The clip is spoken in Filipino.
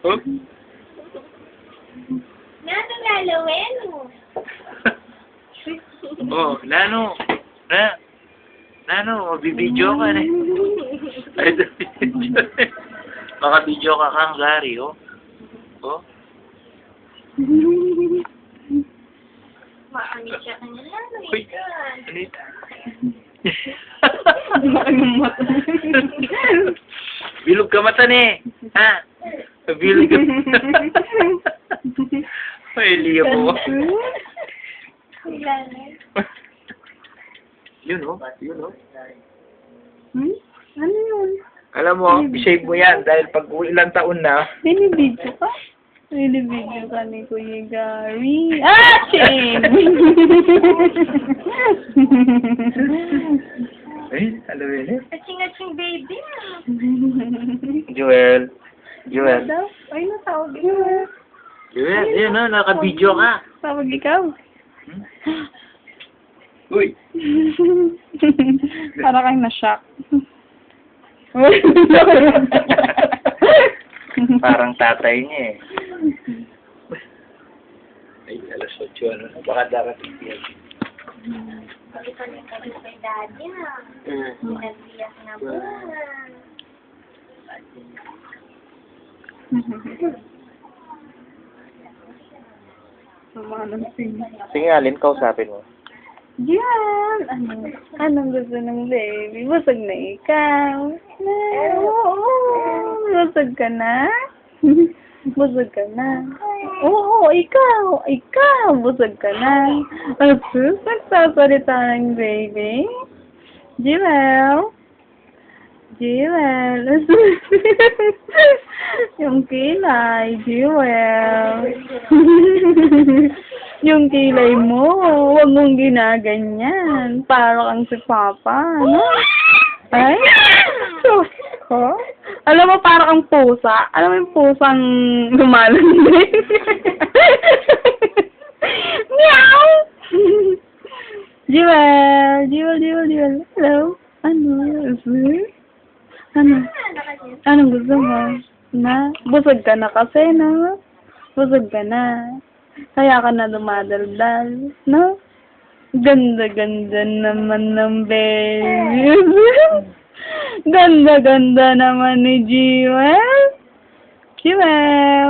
Oh? Nano lalawin mo? Oh, Nano. Nano, mabibidyo ka na. Ay, video. Baka video ka kang Gary, oh. Oh? Makamit siya kanila. Uy, ano ito? Bilog ka mata ni. Ha? Bilog ka mata. Ay, liya po. Yun, oh. Yun, oh. Ano yun? Alam mo, i-shave mo yan dahil pag ilang taon na, Binibidyo ka? Binibidyo ka ni Kuya Gary. Shame! ay, alam mo yun eh. Aching-aching baby. Joel. Joel. Daw? Ay, natawag ikaw. Joel, yun oh, naka-video ka. Tawag ikaw. Uy. Para kang na-shock. Parang tatay niya eh. Ay, alas 8 ano na. Baka darating yan. Pag-ipalik kami kay daddy ha. Nagbiyak na buwan. Sige, Alin, kausapin mo. Yan! Anong gusto ng baby? Busog na ikaw. Busog ka na? Busog ka na? Oo, ikaw! Ikaw! Busog ka na? Asus, nagsasalita ng baby? Jewel? Jewel? Yung kilay, Jewel. Yung kilay mo, huwag mong ginaganyan. Para kang si Papa, no? Ay? Sus ko? Alam mo, para kang pusa. Alam mo yung pusang lumalandig? Meow! Jewel! Jewel, Jewel, Jewel. Hello? Ano? Ano? Anong gusto mo? Na? Busog ka na kasi, no? Busog ka na. Kaya ka na dumadaldal, no? Ganda-ganda naman ng baby. Ganda-ganda naman ni Jewel. Jewel!